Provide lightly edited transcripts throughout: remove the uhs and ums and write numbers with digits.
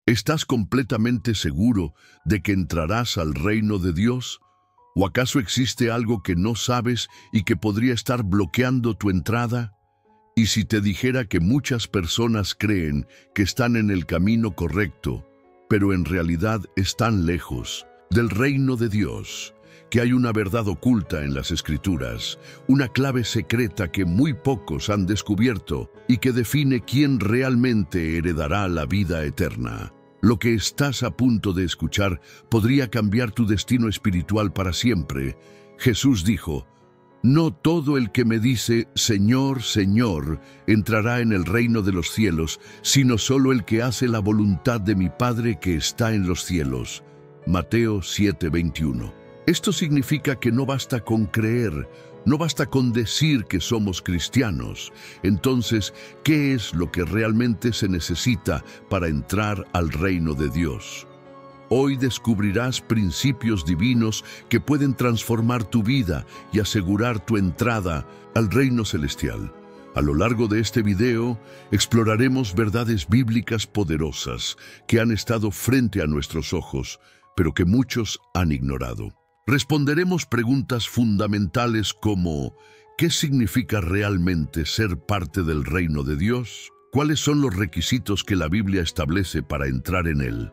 ¿Estás completamente seguro de que entrarás al reino de Dios? ¿O acaso existe algo que no sabes y que podría estar bloqueando tu entrada? Y si te dijera que muchas personas creen que están en el camino correcto, pero en realidad están lejos del reino de Dios, que hay una verdad oculta en las Escrituras, una clave secreta que muy pocos han descubierto y que define quién realmente heredará la vida eterna. Lo que estás a punto de escuchar podría cambiar tu destino espiritual para siempre. Jesús dijo: «No todo el que me dice, Señor, Señor, entrará en el reino de los cielos, sino solo el que hace la voluntad de mi Padre que está en los cielos». Mateo 7:21. Esto significa que no basta con creer, no basta con decir que somos cristianos. Entonces, ¿qué es lo que realmente se necesita para entrar al reino de Dios? Hoy descubrirás principios divinos que pueden transformar tu vida y asegurar tu entrada al reino celestial. A lo largo de este video, exploraremos verdades bíblicas poderosas que han estado frente a nuestros ojos, pero que muchos han ignorado. Responderemos preguntas fundamentales como: ¿qué significa realmente ser parte del reino de Dios? ¿Cuáles son los requisitos que la Biblia establece para entrar en él?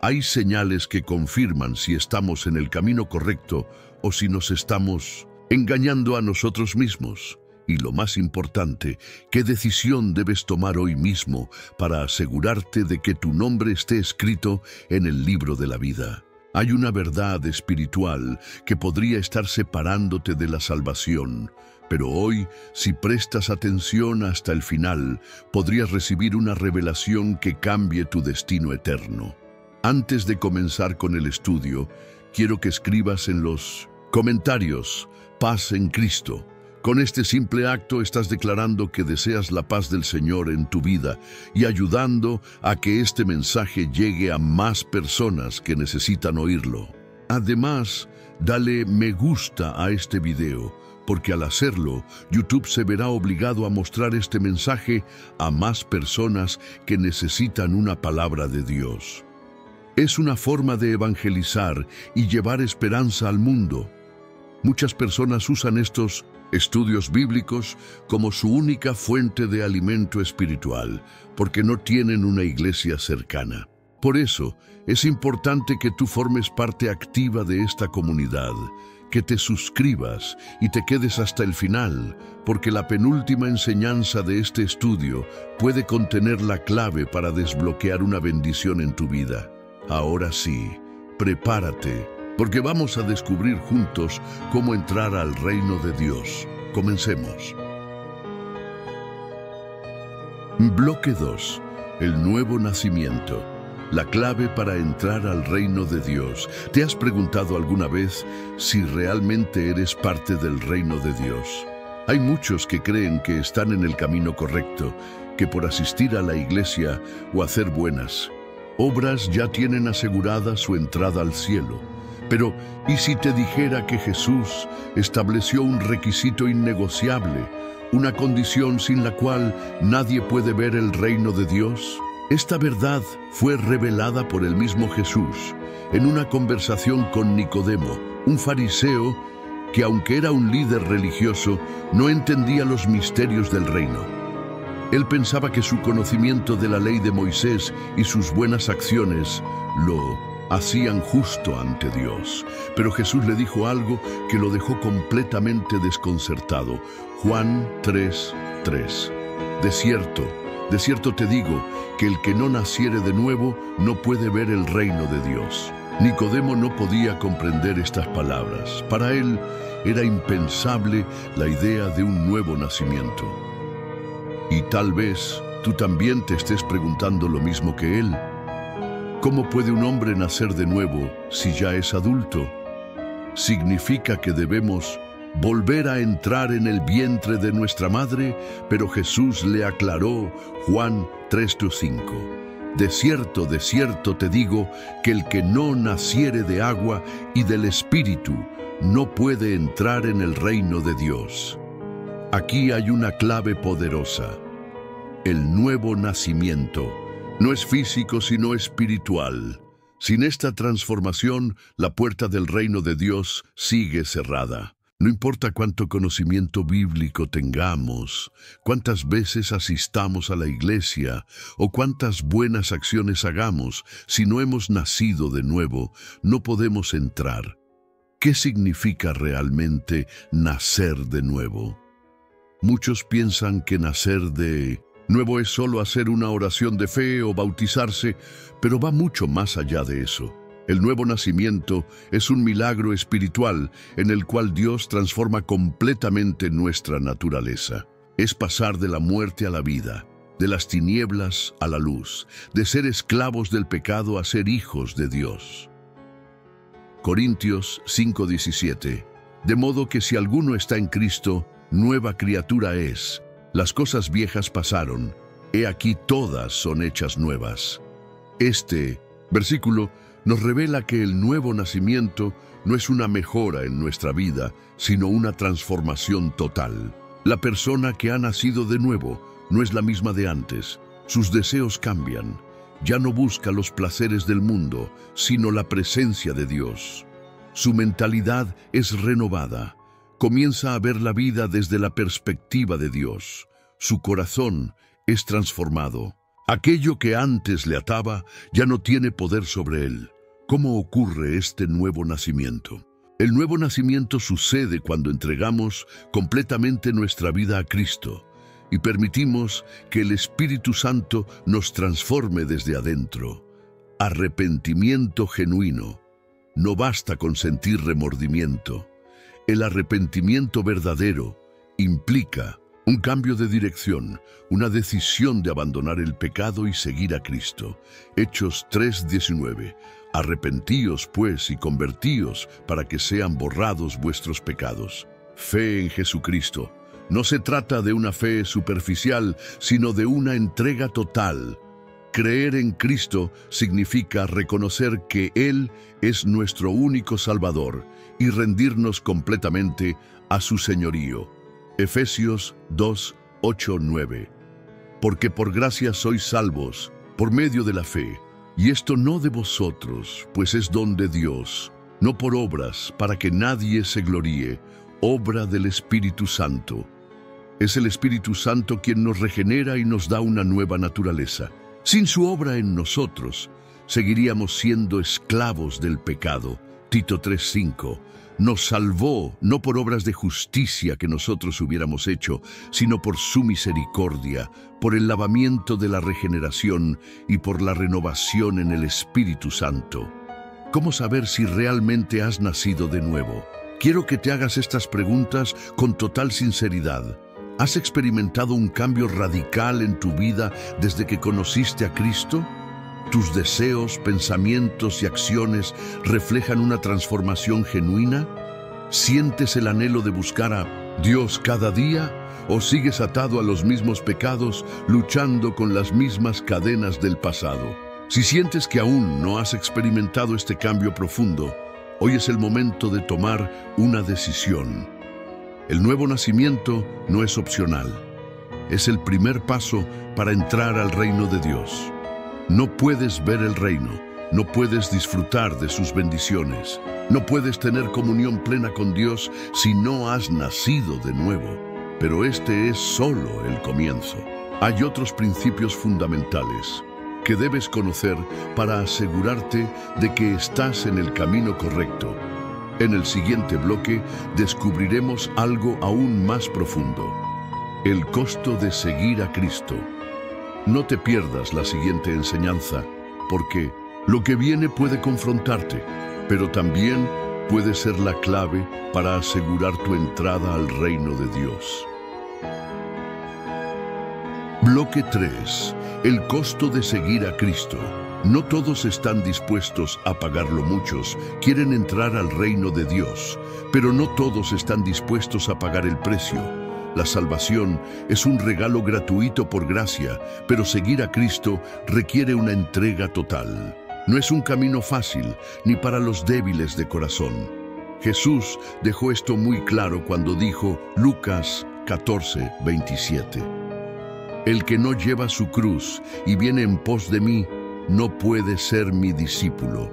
¿Hay señales que confirman si estamos en el camino correcto o si nos estamos engañando a nosotros mismos? Y lo más importante, ¿qué decisión debes tomar hoy mismo para asegurarte de que tu nombre esté escrito en el libro de la vida? Hay una verdad espiritual que podría estar separándote de la salvación, pero hoy, si prestas atención hasta el final, podrías recibir una revelación que cambie tu destino eterno. Antes de comenzar con el estudio, quiero que escribas en los comentarios: paz en Cristo. Con este simple acto estás declarando que deseas la paz del Señor en tu vida y ayudando a que este mensaje llegue a más personas que necesitan oírlo. Además, dale me gusta a este video, porque al hacerlo, YouTube se verá obligado a mostrar este mensaje a más personas que necesitan una palabra de Dios. Es una forma de evangelizar y llevar esperanza al mundo. Muchas personas usan estos estudios bíblicos como su única fuente de alimento espiritual, porque no tienen una iglesia cercana. Por eso, es importante que tú formes parte activa de esta comunidad, que te suscribas y te quedes hasta el final, porque la penúltima enseñanza de este estudio puede contener la clave para desbloquear una bendición en tu vida. Ahora sí, prepárate, porque vamos a descubrir juntos cómo entrar al reino de Dios. Comencemos. Bloque 2. El nuevo nacimiento. La clave para entrar al reino de Dios. ¿Te has preguntado alguna vez si realmente eres parte del reino de Dios? Hay muchos que creen que están en el camino correcto, que por asistir a la iglesia o hacer buenas obras ya tienen asegurada su entrada al cielo. Pero, ¿y si te dijera que Jesús estableció un requisito innegociable, una condición sin la cual nadie puede ver el reino de Dios? Esta verdad fue revelada por el mismo Jesús en una conversación con Nicodemo, un fariseo que, aunque era un líder religioso, no entendía los misterios del reino. Él pensaba que su conocimiento de la ley de Moisés y sus buenas acciones lo hacían justo ante Dios. Pero Jesús le dijo algo que lo dejó completamente desconcertado. Juan 3:3. De cierto te digo, que el que no naciere de nuevo no puede ver el reino de Dios. Nicodemo no podía comprender estas palabras. Para él era impensable la idea de un nuevo nacimiento. Y tal vez tú también te estés preguntando lo mismo que él. ¿Cómo puede un hombre nacer de nuevo si ya es adulto? Significa que debemos volver a entrar en el vientre de nuestra madre, pero Jesús le aclaró, Juan 3:5. De cierto te digo, que el que no naciere de agua y del Espíritu no puede entrar en el reino de Dios. Aquí hay una clave poderosa: el nuevo nacimiento. No es físico, sino espiritual. Sin esta transformación, la puerta del reino de Dios sigue cerrada. No importa cuánto conocimiento bíblico tengamos, cuántas veces asistamos a la iglesia o cuántas buenas acciones hagamos, si no hemos nacido de nuevo, no podemos entrar. ¿Qué significa realmente nacer de nuevo? Muchos piensan que nacer de nuevo es solo hacer una oración de fe o bautizarse, pero va mucho más allá de eso. El nuevo nacimiento es un milagro espiritual en el cual Dios transforma completamente nuestra naturaleza. Es pasar de la muerte a la vida, de las tinieblas a la luz, de ser esclavos del pecado a ser hijos de Dios. Corintios 5:17. De modo que si alguno está en Cristo, nueva criatura es. Las cosas viejas pasaron, he aquí todas son hechas nuevas. Este versículo nos revela que el nuevo nacimiento no es una mejora en nuestra vida, sino una transformación total. La persona que ha nacido de nuevo no es la misma de antes. Sus deseos cambian. Ya no busca los placeres del mundo, sino la presencia de Dios. Su mentalidad es renovada. Comienza a ver la vida desde la perspectiva de Dios. Su corazón es transformado. Aquello que antes le ataba ya no tiene poder sobre él. ¿Cómo ocurre este nuevo nacimiento? El nuevo nacimiento sucede cuando entregamos completamente nuestra vida a Cristo y permitimos que el Espíritu Santo nos transforme desde adentro. Arrepentimiento genuino. No basta con sentir remordimiento. El arrepentimiento verdadero implica un cambio de dirección, una decisión de abandonar el pecado y seguir a Cristo. Hechos 3:19. Arrepentíos, pues, y convertíos para que sean borrados vuestros pecados. Fe en Jesucristo. No se trata de una fe superficial, sino de una entrega total. Creer en Cristo significa reconocer que Él es nuestro único Salvador y rendirnos completamente a su señorío. Efesios 2:8-9. Porque por gracia sois salvos, por medio de la fe, y esto no de vosotros, pues es don de Dios, no por obras, para que nadie se gloríe, obra del Espíritu Santo. Es el Espíritu Santo quien nos regenera y nos da una nueva naturaleza. Sin su obra en nosotros, seguiríamos siendo esclavos del pecado. Tito 3:5. Nos salvó no por obras de justicia que nosotros hubiéramos hecho, sino por su misericordia, por el lavamiento de la regeneración y por la renovación en el Espíritu Santo. ¿Cómo saber si realmente has nacido de nuevo? Quiero que te hagas estas preguntas con total sinceridad. ¿Has experimentado un cambio radical en tu vida desde que conociste a Cristo? ¿Tus deseos, pensamientos y acciones reflejan una transformación genuina? ¿Sientes el anhelo de buscar a Dios cada día? ¿O sigues atado a los mismos pecados, luchando con las mismas cadenas del pasado? Si sientes que aún no has experimentado este cambio profundo, hoy es el momento de tomar una decisión. El nuevo nacimiento no es opcional. Es el primer paso para entrar al reino de Dios. No puedes ver el reino, no puedes disfrutar de sus bendiciones, no puedes tener comunión plena con Dios si no has nacido de nuevo. Pero este es solo el comienzo. Hay otros principios fundamentales que debes conocer para asegurarte de que estás en el camino correcto. En el siguiente bloque descubriremos algo aún más profundo: el costo de seguir a Cristo. No te pierdas la siguiente enseñanza, porque lo que viene puede confrontarte, pero también puede ser la clave para asegurar tu entrada al reino de Dios. Bloque 3. El costo de seguir a Cristo. No todos están dispuestos a pagarlo. Muchos quieren entrar al reino de Dios, pero no todos están dispuestos a pagar el precio. La salvación es un regalo gratuito por gracia, pero seguir a Cristo requiere una entrega total. No es un camino fácil, ni para los débiles de corazón. Jesús dejó esto muy claro cuando dijo, Lucas 14:27. El que no lleva su cruz y viene en pos de mí, no puede ser mi discípulo.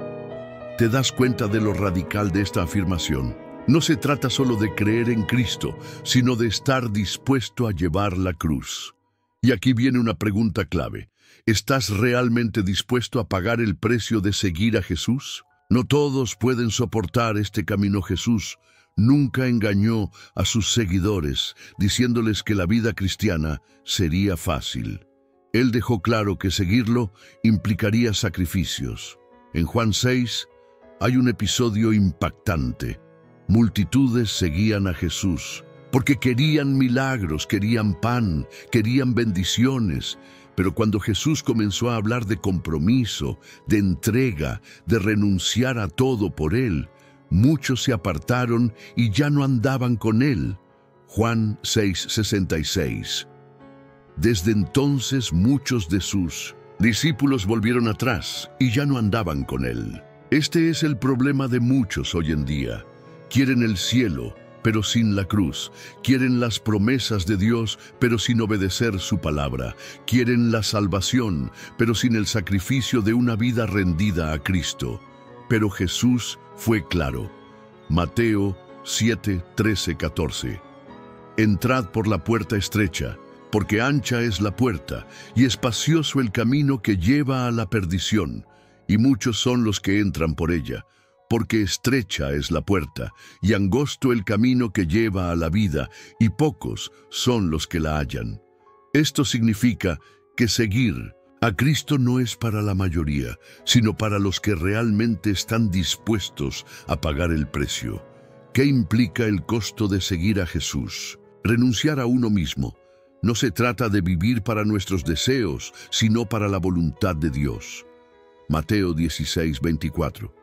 ¿Te das cuenta de lo radical de esta afirmación? No se trata solo de creer en Cristo, sino de estar dispuesto a llevar la cruz. Y aquí viene una pregunta clave. ¿Estás realmente dispuesto a pagar el precio de seguir a Jesús? No todos pueden soportar este camino. Jesús nunca engañó a sus seguidores, diciéndoles que la vida cristiana sería fácil. Él dejó claro que seguirlo implicaría sacrificios. En Juan 6 hay un episodio impactante. Multitudes seguían a Jesús porque querían milagros, querían pan, querían bendiciones. Pero cuando Jesús comenzó a hablar de compromiso, de entrega, de renunciar a todo por Él, muchos se apartaron y ya no andaban con Él. Juan 6:66. Desde entonces muchos de sus discípulos volvieron atrás y ya no andaban con Él. Este es el problema de muchos hoy en día. Quieren el cielo, pero sin la cruz. Quieren las promesas de Dios, pero sin obedecer su palabra. Quieren la salvación, pero sin el sacrificio de una vida rendida a Cristo. Pero Jesús fue claro. Mateo 7:13-14. Entrad por la puerta estrecha, porque ancha es la puerta, y espacioso el camino que lleva a la perdición, y muchos son los que entran por ella. Porque estrecha es la puerta, y angosto el camino que lleva a la vida, y pocos son los que la hallan. Esto significa que seguir a Cristo no es para la mayoría, sino para los que realmente están dispuestos a pagar el precio. ¿Qué implica el costo de seguir a Jesús? Renunciar a uno mismo. No se trata de vivir para nuestros deseos, sino para la voluntad de Dios. Mateo 16:24.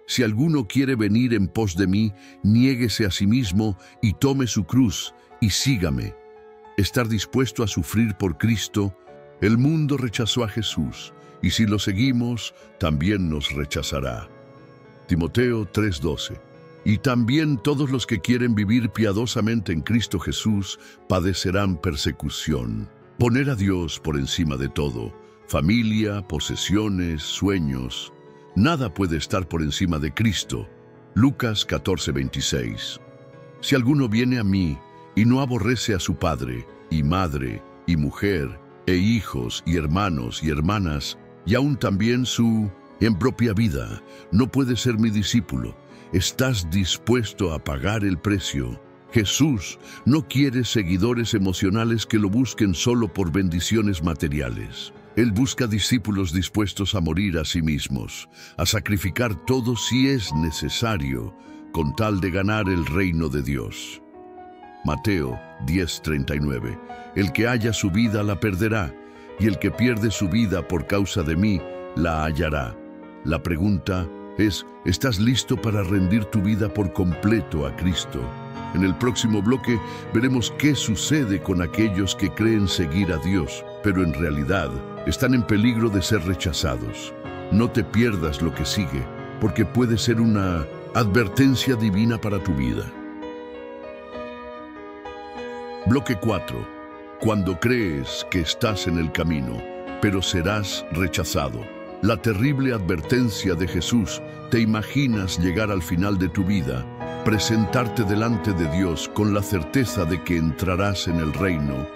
Si alguno quiere venir en pos de mí, niéguese a sí mismo y tome su cruz y sígame. Estar dispuesto a sufrir por Cristo. El mundo rechazó a Jesús, y si lo seguimos, también nos rechazará. Timoteo 3:12. Y también todos los que quieren vivir piadosamente en Cristo Jesús padecerán persecución. Poner a Dios por encima de todo. Familia, posesiones, sueños. Nada puede estar por encima de Cristo. Lucas 14:26. Si alguno viene a mí y no aborrece a su padre, y madre, y mujer, e hijos, y hermanos, y hermanas, y aún también su propia vida, no puede ser mi discípulo. ¿Estás dispuesto a pagar el precio? Jesús no quiere seguidores emocionales que lo busquen solo por bendiciones materiales. Él busca discípulos dispuestos a morir a sí mismos, a sacrificar todo si es necesario, con tal de ganar el reino de Dios. Mateo 10:39. El que haya su vida la perderá, y el que pierde su vida por causa de mí la hallará. La pregunta es, ¿estás listo para rendir tu vida por completo a Cristo? En el próximo bloque veremos qué sucede con aquellos que creen seguir a Dios, pero en realidad están en peligro de ser rechazados. No te pierdas lo que sigue, porque puede ser una advertencia divina para tu vida. Bloque 4. Cuando crees que estás en el camino, pero serás rechazado. La terrible advertencia de Jesús. ¿Te imaginas llegar al final de tu vida, presentarte delante de Dios con la certeza de que entrarás en el reino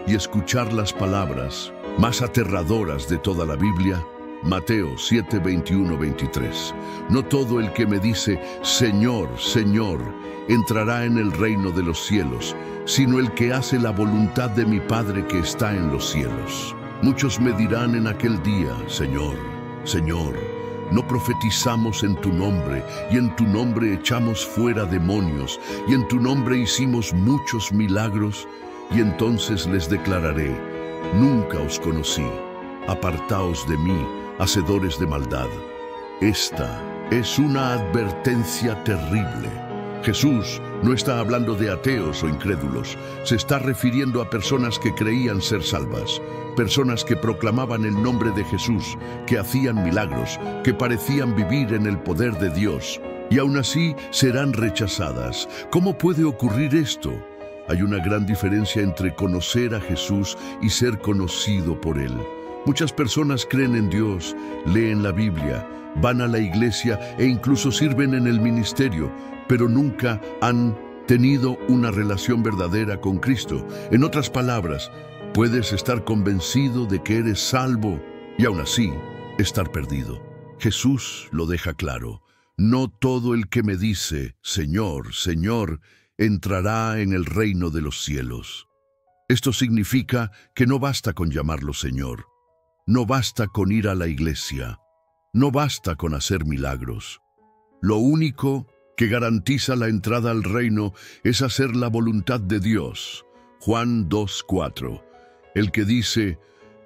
y escuchar las palabras más aterradoras de toda la Biblia? Mateo 7:21-23. No todo el que me dice, Señor, Señor, entrará en el reino de los cielos, sino el que hace la voluntad de mi Padre que está en los cielos. Muchos me dirán en aquel día, Señor, Señor, no profetizamos en tu nombre, y en tu nombre echamos fuera demonios, y en tu nombre hicimos muchos milagros. Y entonces les declararé, nunca os conocí, apartaos de mí, hacedores de maldad. Esta es una advertencia terrible. Jesús no está hablando de ateos o incrédulos, se está refiriendo a personas que creían ser salvas, personas que proclamaban el nombre de Jesús, que hacían milagros, que parecían vivir en el poder de Dios, y aún así serán rechazadas. ¿Cómo puede ocurrir esto? Hay una gran diferencia entre conocer a Jesús y ser conocido por Él. Muchas personas creen en Dios, leen la Biblia, van a la iglesia e incluso sirven en el ministerio, pero nunca han tenido una relación verdadera con Cristo. En otras palabras, puedes estar convencido de que eres salvo y aún así estar perdido. Jesús lo deja claro. No todo el que me dice, Señor, Señor, entrará en el reino de los cielos. Esto significa que no basta con llamarlo Señor. No basta con ir a la iglesia. No basta con hacer milagros. Lo único que garantiza la entrada al reino es hacer la voluntad de Dios. Juan 2:4. El que dice,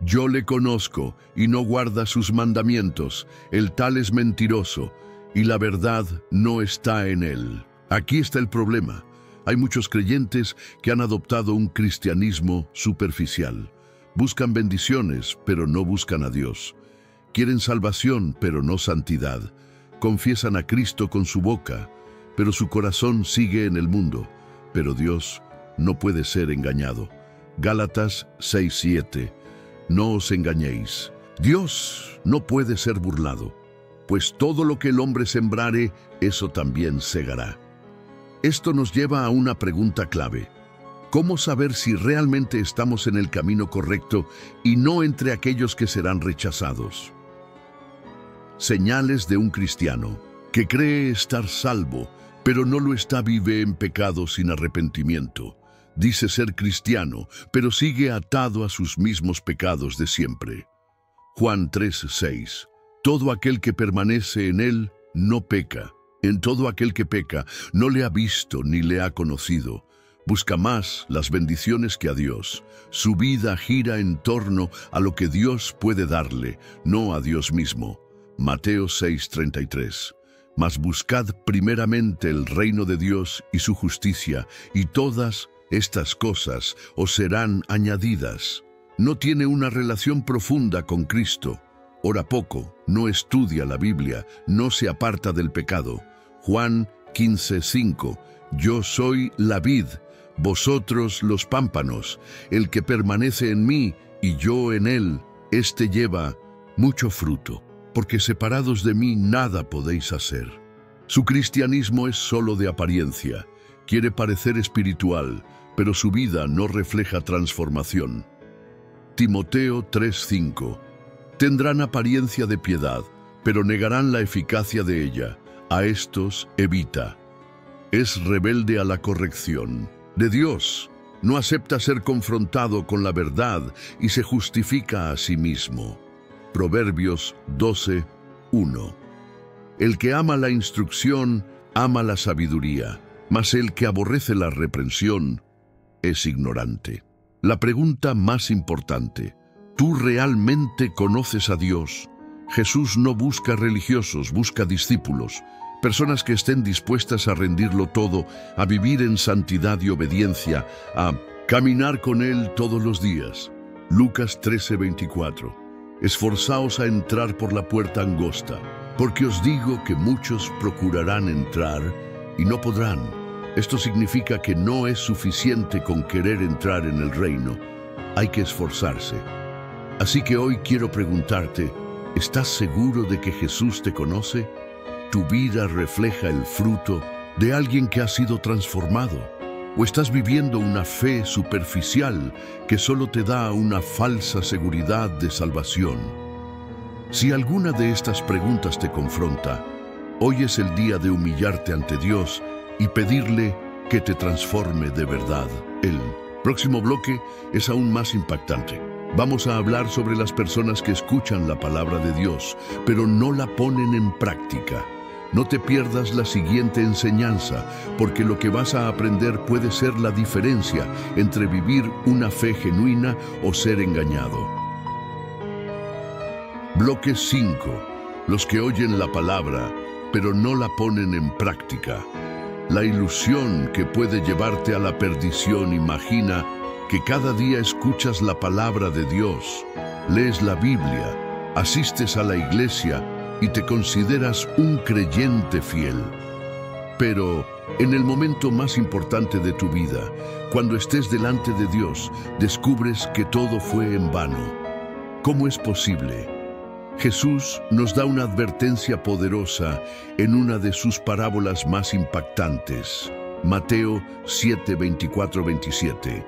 yo le conozco y no guarda sus mandamientos, el tal es mentiroso y la verdad no está en él. Aquí está el problema. Hay muchos creyentes que han adoptado un cristianismo superficial. Buscan bendiciones, pero no buscan a Dios. Quieren salvación, pero no santidad. Confiesan a Cristo con su boca, pero su corazón sigue en el mundo. Pero Dios no puede ser engañado. Gálatas 6:7. No os engañéis. Dios no puede ser burlado, pues todo lo que el hombre sembrare, eso también segará. Esto nos lleva a una pregunta clave. ¿Cómo saber si realmente estamos en el camino correcto y no entre aquellos que serán rechazados? Señales de un cristiano que cree estar salvo, pero no lo está, vive en pecado sin arrepentimiento. Dice ser cristiano, pero sigue atado a sus mismos pecados de siempre. Juan 3:6. Todo aquel que permanece en él no peca. En todo aquel que peca no le ha visto ni le ha conocido. Busca más las bendiciones que a Dios. Su vida gira en torno a lo que Dios puede darle, no a Dios mismo. Mateo 6:33. Mas buscad primeramente el reino de Dios y su justicia, y todas estas cosas os serán añadidas. No tiene una relación profunda con Cristo. Ora poco, no estudia la Biblia, no se aparta del pecado. Juan 15:5. Yo soy la vid, vosotros los pámpanos. El que permanece en mí y yo en él, éste lleva mucho fruto, porque separados de mí nada podéis hacer. Su cristianismo es solo de apariencia. Quiere parecer espiritual, pero su vida no refleja transformación. Timoteo 3:5. Tendrán apariencia de piedad, pero negarán la eficacia de ella. A estos evita. Es rebelde a la corrección de Dios. No acepta ser confrontado con la verdad y se justifica a sí mismo. Proverbios 12:1. El que ama la instrucción, ama la sabiduría, mas el que aborrece la reprensión es ignorante. La pregunta más importante: ¿tú realmente conoces a Dios? Jesús no busca religiosos, busca discípulos, personas que estén dispuestas a rendirlo todo, a vivir en santidad y obediencia, a caminar con Él todos los días. Lucas 13:24. Esforzaos a entrar por la puerta angosta, porque os digo que muchos procurarán entrar y no podrán. Esto significa que no es suficiente con querer entrar en el reino, hay que esforzarse. Así que hoy quiero preguntarte, ¿estás seguro de que Jesús te conoce? ¿Tu vida refleja el fruto de alguien que ha sido transformado? ¿O estás viviendo una fe superficial que solo te da una falsa seguridad de salvación? Si alguna de estas preguntas te confronta, hoy es el día de humillarte ante Dios y pedirle que te transforme de verdad. El próximo bloque es aún más impactante. Vamos a hablar sobre las personas que escuchan la palabra de Dios, pero no la ponen en práctica. No te pierdas la siguiente enseñanza, porque lo que vas a aprender puede ser la diferencia entre vivir una fe genuina o ser engañado. Bloque 5. Los que oyen la palabra, pero no la ponen en práctica. La ilusión que puede llevarte a la perdición. Imagina que cada día escuchas la palabra de Dios, lees la Biblia, asistes a la iglesia y te consideras un creyente fiel. Pero en el momento más importante de tu vida, Cuando estés delante de Dios, descubres que todo fue en vano. ¿Cómo es posible? Jesús nos da una advertencia poderosa en una de sus parábolas más impactantes. Mateo 7, 24, 27.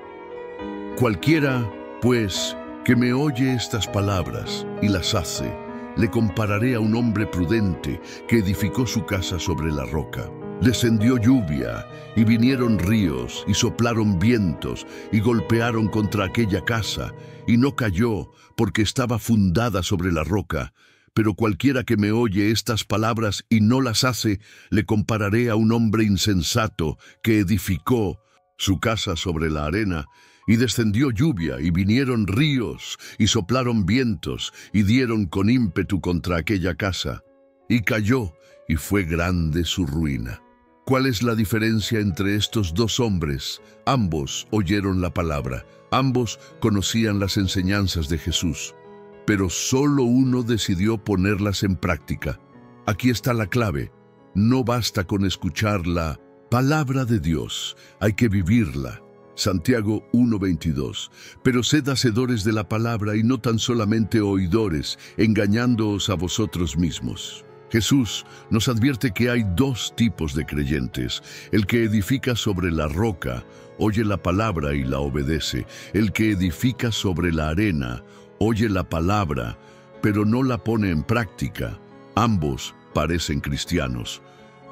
Cualquiera, pues, que me oye estas palabras y las hace, le compararé a un hombre prudente que edificó su casa sobre la roca. Descendió lluvia, y vinieron ríos, y soplaron vientos, y golpearon contra aquella casa, y no cayó, porque estaba fundada sobre la roca. Pero cualquiera que me oye estas palabras y no las hace, le compararé a un hombre insensato que edificó su casa sobre la arena, y descendió lluvia, y vinieron ríos, y soplaron vientos, y dieron con ímpetu contra aquella casa. Y cayó, y fue grande su ruina. ¿Cuál es la diferencia entre estos dos hombres? Ambos oyeron la palabra, ambos conocían las enseñanzas de Jesús, pero solo uno decidió ponerlas en práctica. Aquí está la clave. No basta con escuchar la palabra de Dios, hay que vivirla. Santiago 1:22. Pero sed hacedores de la palabra y no tan solamente oidores, engañándoos a vosotros mismos. Jesús nos advierte que hay dos tipos de creyentes: el que edifica sobre la roca, oye la palabra y la obedece; el que edifica sobre la arena, oye la palabra, pero no la pone en práctica. Ambos parecen cristianos,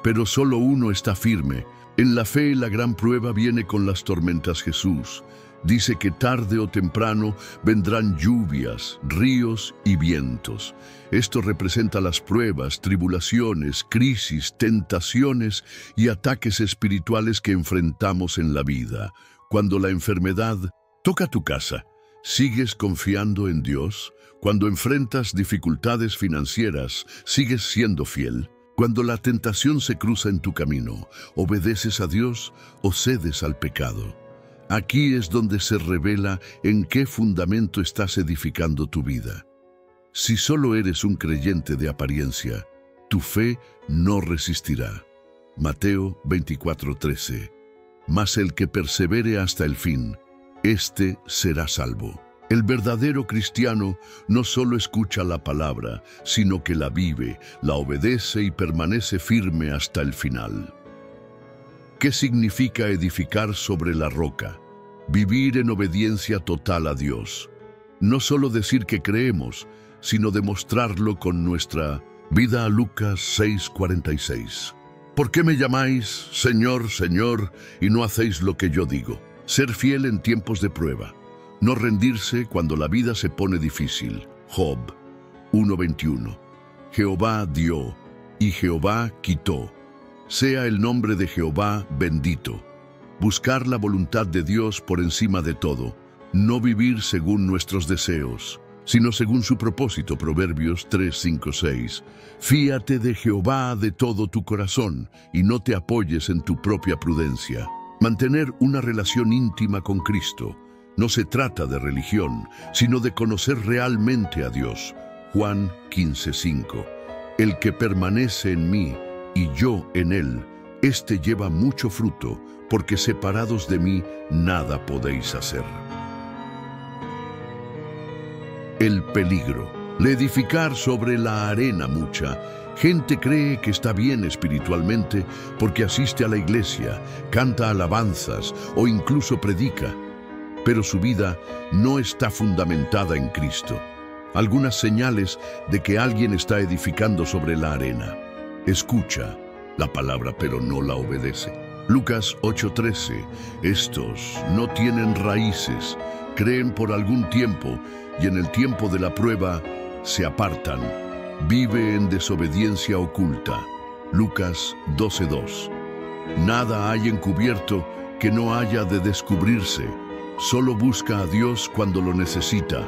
pero solo uno está firme. En la fe, la gran prueba viene con las tormentas. Jesús dice que tarde o temprano vendrán lluvias, ríos y vientos. Esto representa las pruebas, tribulaciones, crisis, tentaciones y ataques espirituales que enfrentamos en la vida. Cuando la enfermedad toca tu casa, ¿sigues confiando en Dios? Cuando enfrentas dificultades financieras, ¿sigues siendo fiel? Cuando la tentación se cruza en tu camino, ¿obedeces a Dios o cedes al pecado? Aquí es donde se revela en qué fundamento estás edificando tu vida. Si solo eres un creyente de apariencia, tu fe no resistirá. Mateo 24:13. Mas el que persevere hasta el fin, éste será salvo. El verdadero cristiano no solo escucha la palabra, sino que la vive, la obedece y permanece firme hasta el final. ¿Qué significa edificar sobre la roca? Vivir en obediencia total a Dios. No solo decir que creemos, sino demostrarlo con nuestra vida. Lucas 6:46. ¿Por qué me llamáis Señor, Señor, y no hacéis lo que yo digo? Ser fiel en tiempos de prueba. No rendirse cuando la vida se pone difícil. Job 1:21. Jehová dio, y Jehová quitó. Sea el nombre de Jehová bendito. Buscar la voluntad de Dios por encima de todo. No vivir según nuestros deseos, sino según su propósito. Proverbios 3:5-6. Fíate de Jehová de todo tu corazón y no te apoyes en tu propia prudencia. Mantener una relación íntima con Cristo. No se trata de religión, sino de conocer realmente a Dios. Juan 15:5. El que permanece en mí y yo en él, éste lleva mucho fruto, porque separados de mí nada podéis hacer. El peligro. El edificar sobre la arena. Mucha gente cree que está bien espiritualmente porque asiste a la iglesia, canta alabanzas o incluso predica, pero su vida no está fundamentada en Cristo. Algunas señales de que alguien está edificando sobre la arena. Escucha la palabra pero no la obedece. Lucas 8:13. Estos no tienen raíces, creen por algún tiempo y en el tiempo de la prueba se apartan. Vive en desobediencia oculta. Lucas 12:2. Nada hay encubierto que no haya de descubrirse. Solo busca a Dios cuando lo necesita.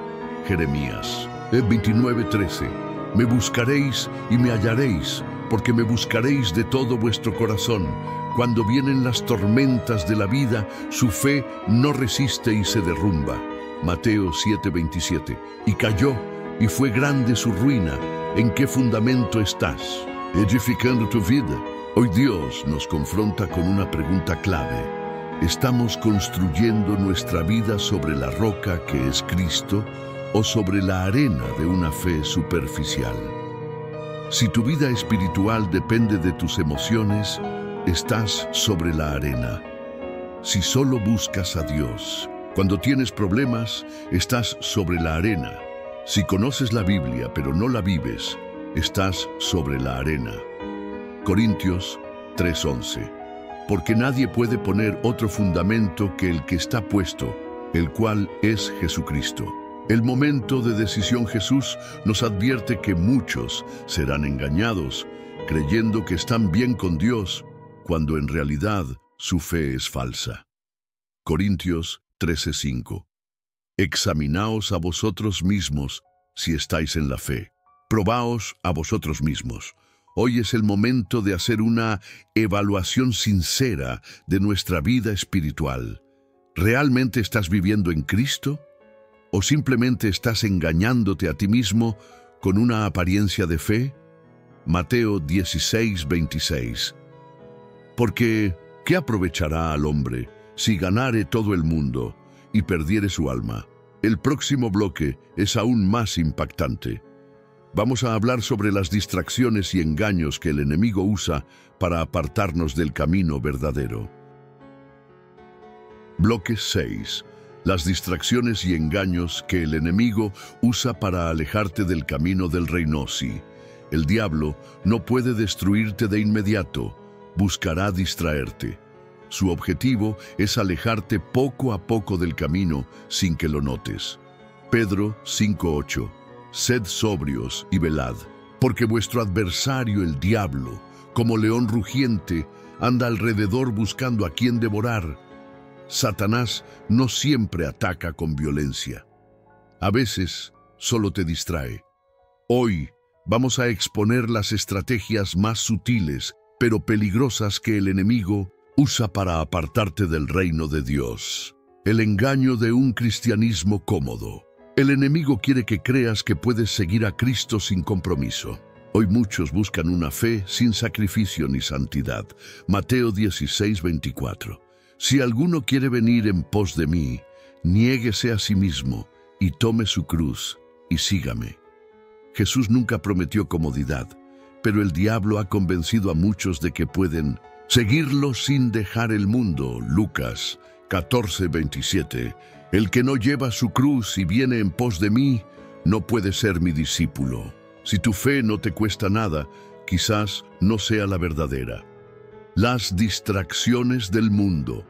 Jeremías 29:13. Me buscaréis y me hallaréis, porque me buscaréis de todo vuestro corazón. Cuando vienen las tormentas de la vida, su fe no resiste y se derrumba. Mateo 7:27. Y cayó, y fue grande su ruina. ¿En qué fundamento estás edificando tu vida? Hoy Dios nos confronta con una pregunta clave. ¿Estamos construyendo nuestra vida sobre la roca que es Cristo o sobre la arena de una fe superficial? Si tu vida espiritual depende de tus emociones, estás sobre la arena. Si solo buscas a Dios, cuando tienes problemas, estás sobre la arena. Si conoces la Biblia pero no la vives, estás sobre la arena. Corintios 3:11. Porque nadie puede poner otro fundamento que el que está puesto, el cual es Jesucristo. El momento de decisión Jesús nos advierte que muchos serán engañados, creyendo que están bien con Dios, cuando en realidad su fe es falsa. Corintios 13:5. Examinaos a vosotros mismos si estáis en la fe. Probaos a vosotros mismos. Hoy es el momento de hacer una evaluación sincera de nuestra vida espiritual. ¿Realmente estás viviendo en Cristo? ¿O simplemente estás engañándote a ti mismo con una apariencia de fe? Mateo 16:26. Porque, ¿qué aprovechará al hombre si ganare todo el mundo y perdiere su alma? El próximo bloque es aún más impactante. Vamos a hablar sobre las distracciones y engaños que el enemigo usa para apartarnos del camino verdadero. Bloque 6. Las distracciones y engaños que el enemigo usa para alejarte del camino del reino. Sí, el diablo no puede destruirte de inmediato, buscará distraerte. Su objetivo es alejarte poco a poco del camino sin que lo notes. Pedro 5:8. Sed sobrios y velad, porque vuestro adversario el diablo, como león rugiente, anda alrededor buscando a quien devorar. Satanás no siempre ataca con violencia. A veces solo te distrae. Hoy vamos a exponer las estrategias más sutiles, pero peligrosas que el enemigo usa para apartarte del reino de Dios. El engaño de un cristianismo cómodo. El enemigo quiere que creas que puedes seguir a Cristo sin compromiso. Hoy muchos buscan una fe sin sacrificio ni santidad. Mateo 16:24. Si alguno quiere venir en pos de mí, niéguese a sí mismo y tome su cruz y sígame. Jesús nunca prometió comodidad, pero el diablo ha convencido a muchos de que pueden seguirlo sin dejar el mundo. Lucas 14:27. El que no lleva su cruz y viene en pos de mí, no puede ser mi discípulo. Si tu fe no te cuesta nada, quizás no sea la verdadera. Las distracciones del mundo.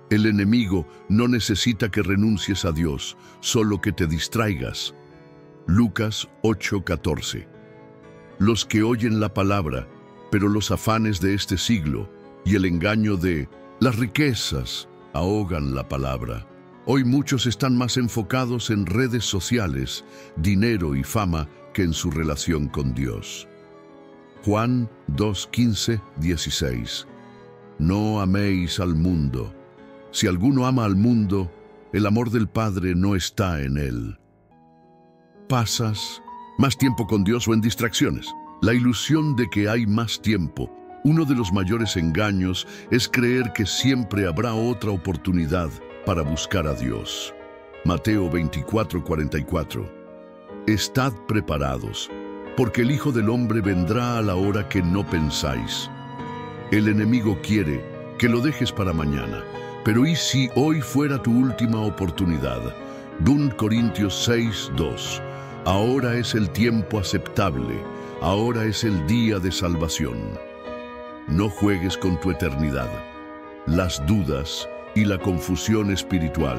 El enemigo no necesita que renuncies a Dios, solo que te distraigas. Lucas 8:14. Los que oyen la palabra, pero los afanes de este siglo y el engaño de las riquezas ahogan la palabra. Hoy muchos están más enfocados en redes sociales, dinero y fama que en su relación con Dios. Juan 2:15-16. No améis al mundo. Si alguno ama al mundo, el amor del Padre no está en él. ¿Pasas más tiempo con Dios o en distracciones? La ilusión de que hay más tiempo. Uno de los mayores engaños es creer que siempre habrá otra oportunidad para buscar a Dios. Mateo 24:44. Estad preparados, porque el Hijo del Hombre vendrá a la hora que no pensáis. El enemigo quiere que lo dejes para mañana, pero ¿y si hoy fuera tu última oportunidad? 2 Corintios 6:2. Ahora es el tiempo aceptable, ahora es el día de salvación. No juegues con tu eternidad, las dudas y la confusión espiritual.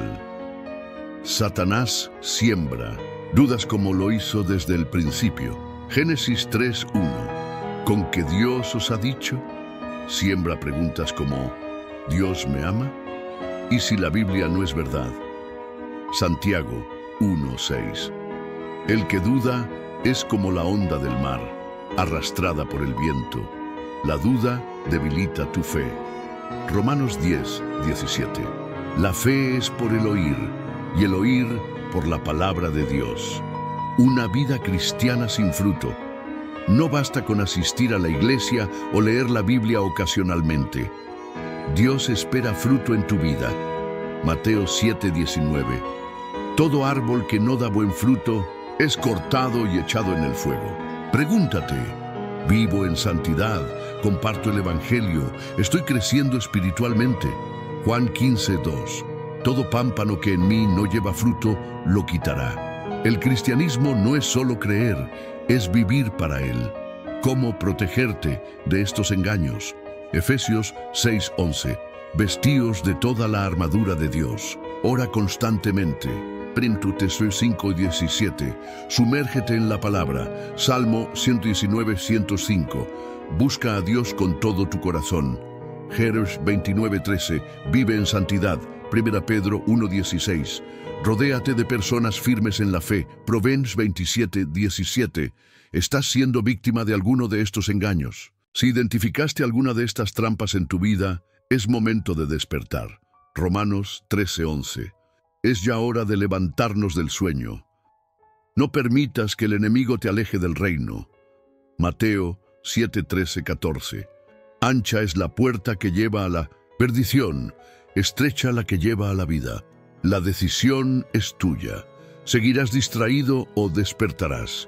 Satanás siembra dudas como lo hizo desde el principio. Génesis 3:1. ¿Con que Dios os ha dicho? Siembra preguntas como ¿Dios me ama? ¿Y si la Biblia no es verdad? Santiago 1:6. El que duda es como la onda del mar, arrastrada por el viento. La duda debilita tu fe. Romanos 10:17. La fe es por el oír, y el oír por la palabra de Dios. Una vida cristiana sin fruto. No basta con asistir a la iglesia o leer la Biblia ocasionalmente. Dios espera fruto en tu vida. Mateo 7:19. Todo árbol que no da buen fruto es cortado y echado en el fuego. Pregúntate, ¿vivo en santidad? ¿Comparto el Evangelio? ¿Estoy creciendo espiritualmente? Juan 15:2. Todo pámpano que en mí no lleva fruto, lo quitará. El cristianismo no es solo creer, es vivir para él. ¿Cómo protegerte de estos engaños? Efesios 6:11. Vestíos de toda la armadura de Dios. Ora constantemente. 1 Tesalonicenses 5:17. Sumérgete en la palabra. Salmo 119:105. Busca a Dios con todo tu corazón. Jeremías 29:13. Vive en santidad. 1 Pedro 1:16. Rodéate de personas firmes en la fe. Proverbios 27:17. ¿Estás siendo víctima de alguno de estos engaños? Si identificaste alguna de estas trampas en tu vida, es momento de despertar. Romanos 13:11. Es ya hora de levantarnos del sueño. No permitas que el enemigo te aleje del reino. Mateo 7:13-14. Ancha es la puerta que lleva a la perdición, estrecha la que lleva a la vida. La decisión es tuya. ¿Seguirás distraído o despertarás?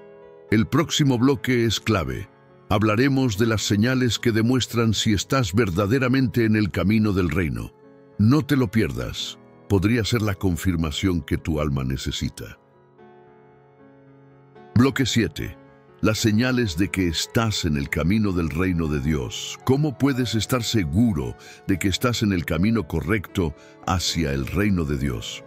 El próximo bloque es clave. Hablaremos de las señales que demuestran si estás verdaderamente en el camino del reino. No te lo pierdas. Podría ser la confirmación que tu alma necesita. Bloque 7. Las señales de que estás en el camino del reino de Dios. ¿Cómo puedes estar seguro de que estás en el camino correcto hacia el reino de Dios?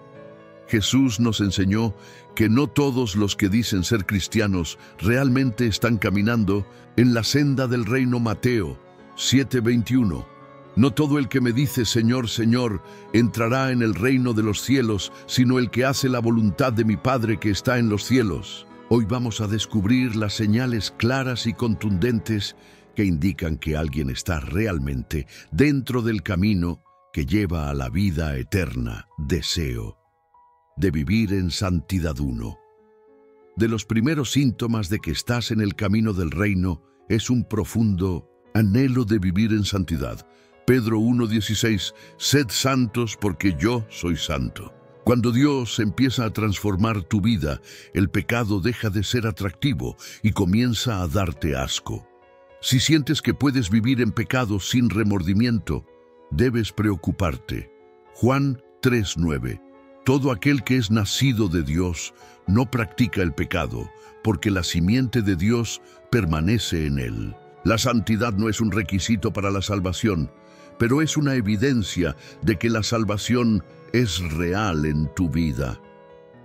Jesús nos enseñó que no todos los que dicen ser cristianos realmente están caminando en la senda del reino. Mateo 7:21. No todo el que me dice Señor, Señor, entrará en el reino de los cielos, sino el que hace la voluntad de mi Padre que está en los cielos. Hoy vamos a descubrir las señales claras y contundentes que indican que alguien está realmente dentro del camino que lleva a la vida eterna. Deseo de vivir en santidad. 1. De los primeros síntomas de que estás en el camino del reino es un profundo anhelo de vivir en santidad. Pedro 1:16. Sed santos porque yo soy santo. Cuando Dios empieza a transformar tu vida, el pecado deja de ser atractivo y comienza a darte asco. Si sientes que puedes vivir en pecado sin remordimiento, debes preocuparte. Juan 3:9. Todo aquel que es nacido de Dios no practica el pecado, porque la simiente de Dios permanece en él. La santidad no es un requisito para la salvación, pero es una evidencia de que la salvación es real en tu vida.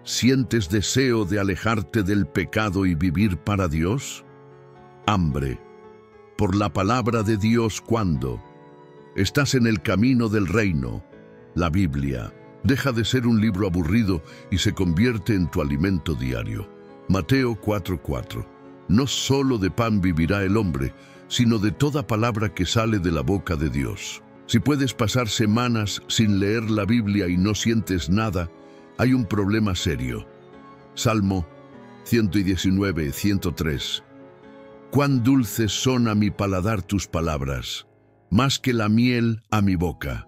¿Sientes deseo de alejarte del pecado y vivir para Dios? Hambre por la palabra de Dios. Cuando estás en el camino del reino, la Biblia deja de ser un libro aburrido y se convierte en tu alimento diario. Mateo 4:4. No solo de pan vivirá el hombre, sino de toda palabra que sale de la boca de Dios. Si puedes pasar semanas sin leer la Biblia y no sientes nada, hay un problema serio. Salmo 119:103. Cuán dulces son a mi paladar tus palabras, más que la miel a mi boca.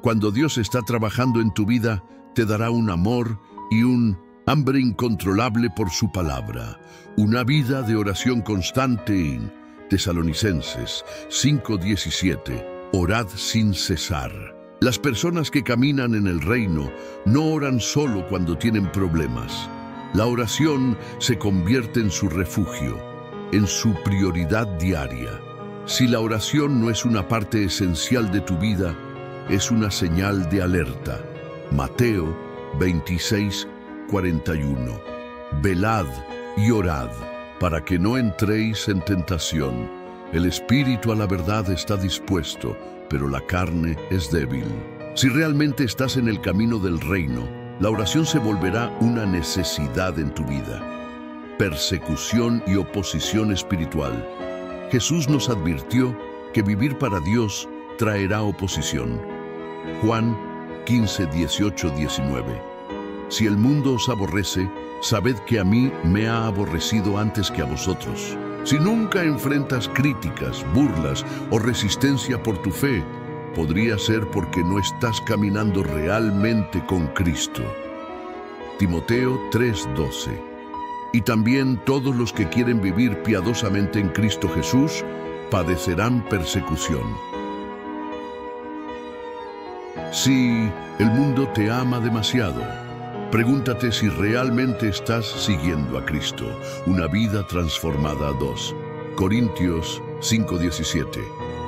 Cuando Dios está trabajando en tu vida, te dará un amor y un hambre incontrolable por su palabra. Una vida de oración constante en Tesalonicenses 5:17. Orad sin cesar. Las personas que caminan en el reino no oran solo cuando tienen problemas. La oración se convierte en su refugio, en su prioridad diaria. Si la oración no es una parte esencial de tu vida, es una señal de alerta. Mateo 26:41. Velad y orad, para que no entréis en tentación. El espíritu a la verdad está dispuesto, pero la carne es débil. Si realmente estás en el camino del reino, la oración se volverá una necesidad en tu vida. Persecución y oposición espiritual. Jesús nos advirtió que vivir para Dios traerá oposición. Juan 15:18-19. Si el mundo os aborrece, sabed que a mí me ha aborrecido antes que a vosotros. Si nunca enfrentas críticas, burlas o resistencia por tu fe, podría ser porque no estás caminando realmente con Cristo. Timoteo 3:12. Y también todos los que quieren vivir piadosamente en Cristo Jesús padecerán persecución. Si el mundo te ama demasiado, pregúntate si realmente estás siguiendo a Cristo. Una vida transformada. 2 Corintios 5:17.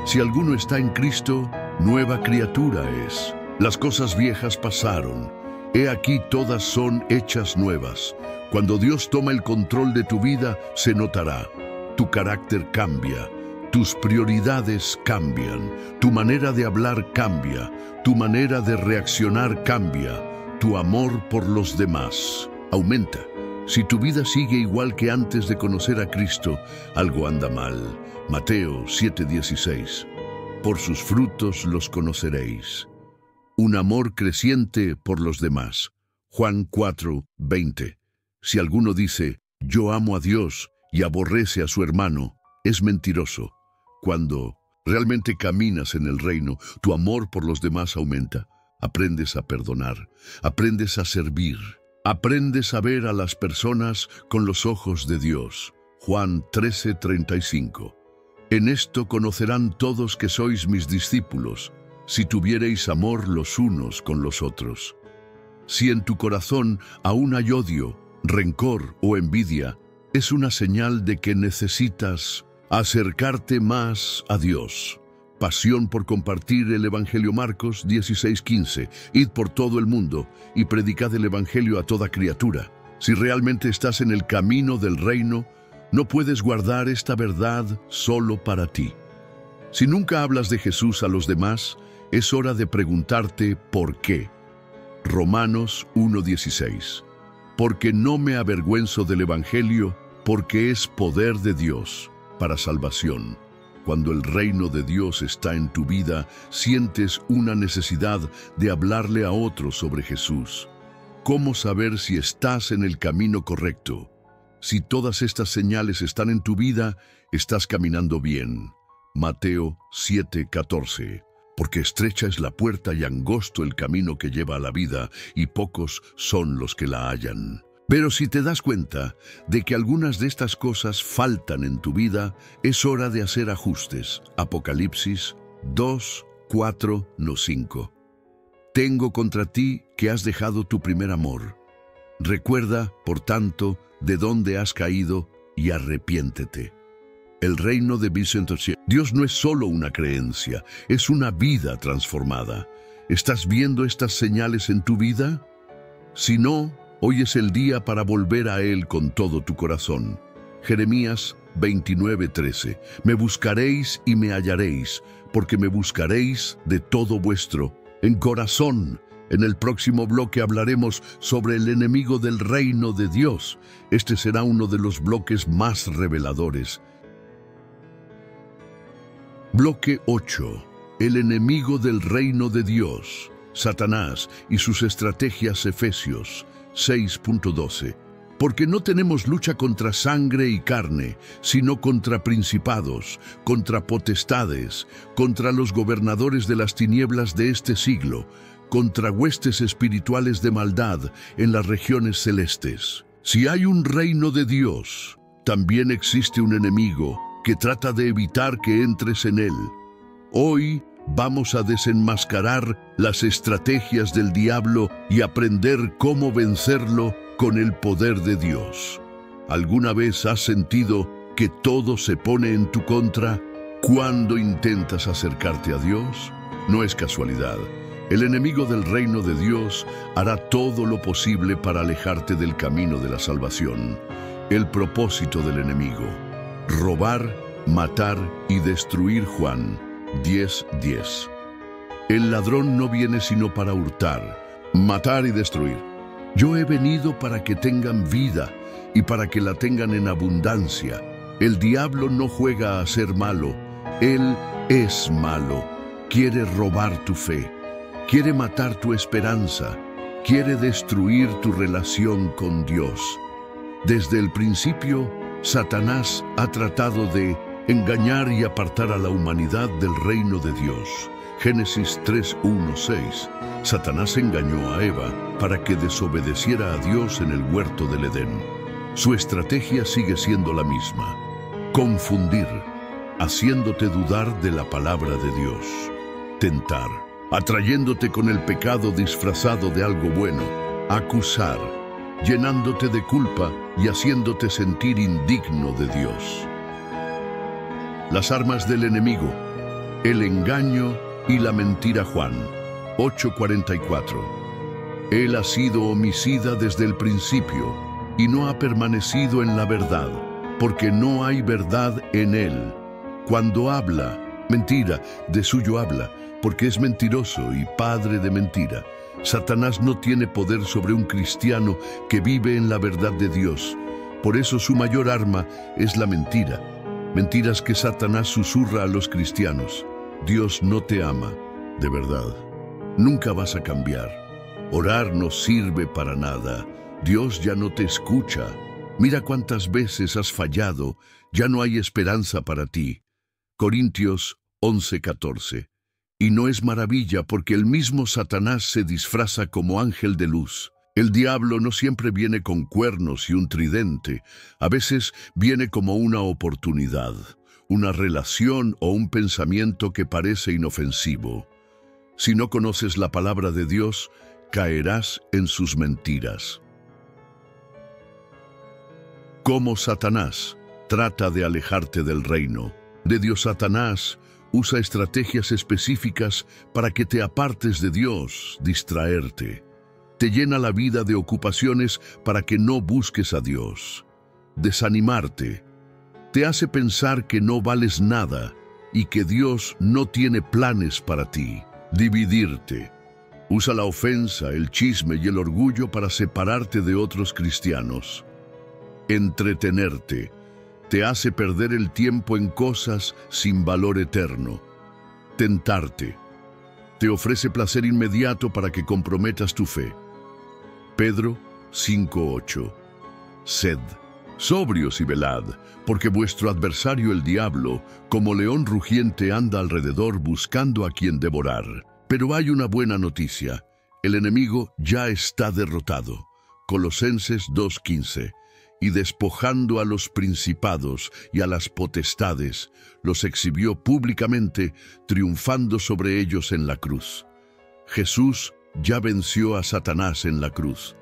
Si alguno está en Cristo, nueva criatura es. Las cosas viejas pasaron. He aquí todas son hechas nuevas. Cuando Dios toma el control de tu vida, se notará. Tu carácter cambia. Tus prioridades cambian. Tu manera de hablar cambia. Tu manera de reaccionar cambia. Tu amor por los demás aumenta. Si tu vida sigue igual que antes de conocer a Cristo, algo anda mal. Mateo 7:16. Por sus frutos los conoceréis. Un amor creciente por los demás. Juan 4:20. Si alguno dice, yo amo a Dios y aborrece a su hermano, es mentiroso. Cuando realmente caminas en el reino, tu amor por los demás aumenta. Aprendes a perdonar, aprendes a servir, aprendes a ver a las personas con los ojos de Dios. Juan 13:35. En esto conocerán todos que sois mis discípulos, si tuviereis amor los unos con los otros. Si en tu corazón aún hay odio, rencor o envidia, es una señal de que necesitas acercarte más a Dios. Pasión por compartir el Evangelio. Marcos 16:15. Id por todo el mundo y predicad el Evangelio a toda criatura. Si realmente estás en el camino del reino, no puedes guardar esta verdad solo para ti. Si nunca hablas de Jesús a los demás, es hora de preguntarte ¿por qué? Romanos 1:16. Porque no me avergüenzo del Evangelio, porque es poder de Dios para salvación. Cuando el reino de Dios está en tu vida, sientes una necesidad de hablarle a otros sobre Jesús. ¿Cómo saber si estás en el camino correcto? Si todas estas señales están en tu vida, estás caminando bien. Mateo 7:14. Porque estrecha es la puerta y angosto el camino que lleva a la vida, y pocos son los que la hallan. Pero si te das cuenta de que algunas de estas cosas faltan en tu vida, es hora de hacer ajustes. Apocalipsis 2:4-5. Tengo contra ti que has dejado tu primer amor. Recuerda, por tanto, de dónde has caído y arrepiéntete. El reino de Dios no es solo una creencia, es una vida transformada. ¿Estás viendo estas señales en tu vida? Si no, hoy es el día para volver a Él con todo tu corazón. Jeremías 29:13. Me buscaréis y me hallaréis, porque me buscaréis de todo vuestro en corazón. En el próximo bloque hablaremos sobre el enemigo del reino de Dios. Este será uno de los bloques más reveladores. Bloque 8. El enemigo del reino de Dios. Satanás y sus estrategias. Efesios 6:12. Porque no tenemos lucha contra sangre y carne, sino contra principados, contra potestades, contra los gobernadores de las tinieblas de este siglo, contra huestes espirituales de maldad en las regiones celestes. Si hay un reino de Dios, también existe un enemigo que trata de evitar que entres en él. Hoy vamos a desenmascarar las estrategias del diablo y aprender cómo vencerlo con el poder de Dios. ¿Alguna vez has sentido que todo se pone en tu contra cuando intentas acercarte a Dios? No es casualidad. El enemigo del reino de Dios hará todo lo posible para alejarte del camino de la salvación. El propósito del enemigo: robar, matar y destruir. Juan 10:10. El ladrón no viene sino para hurtar, matar y destruir. Yo he venido para que tengan vida y para que la tengan en abundancia. El diablo no juega a ser malo, él es malo. Quiere robar tu fe, quiere matar tu esperanza, quiere destruir tu relación con Dios. Desde el principio, Satanás ha tratado de engañar y apartar a la humanidad del reino de Dios. Génesis 3:1-6, Satanás engañó a Eva para que desobedeciera a Dios en el huerto del Edén. Su estrategia sigue siendo la misma: confundir, haciéndote dudar de la palabra de Dios; tentar, atrayéndote con el pecado disfrazado de algo bueno; acusar, llenándote de culpa y haciéndote sentir indigno de Dios. Las armas del enemigo: el engaño y la mentira. Juan 8:44. Él ha sido homicida desde el principio y no ha permanecido en la verdad, porque no hay verdad en él. Cuando habla mentira, de suyo habla, porque es mentiroso y padre de mentira. Satanás no tiene poder sobre un cristiano que vive en la verdad de Dios. Por eso su mayor arma es la mentira. Mentiras que Satanás susurra a los cristianos: Dios no te ama, de verdad. Nunca vas a cambiar. Orar no sirve para nada. Dios ya no te escucha. Mira cuántas veces has fallado. Ya no hay esperanza para ti. Corintios 11:14. Y no es maravilla, porque el mismo Satanás se disfraza como ángel de luz. El diablo no siempre viene con cuernos y un tridente. A veces viene como una oportunidad, una relación o un pensamiento que parece inofensivo. Si no conoces la palabra de Dios, caerás en sus mentiras. Como Satanás trata de alejarte del reino de Dios. Satanás usa estrategias específicas para que te apartes de Dios, distraerte. Te llena la vida de ocupaciones para que no busques a Dios. Desanimarte. Te hace pensar que no vales nada y que Dios no tiene planes para ti. Dividirte. Usa la ofensa, el chisme y el orgullo para separarte de otros cristianos. Entretenerte. Te hace perder el tiempo en cosas sin valor eterno. Tentarte. Te ofrece placer inmediato para que comprometas tu fe. Pedro 5:8. Sed sobrios y velad, porque vuestro adversario el diablo, como león rugiente, anda alrededor buscando a quien devorar. Pero hay una buena noticia: el enemigo ya está derrotado. Colosenses 2:15. Y despojando a los principados y a las potestades, los exhibió públicamente, triunfando sobre ellos en la cruz. Jesús ya venció a Satanás en la cruz.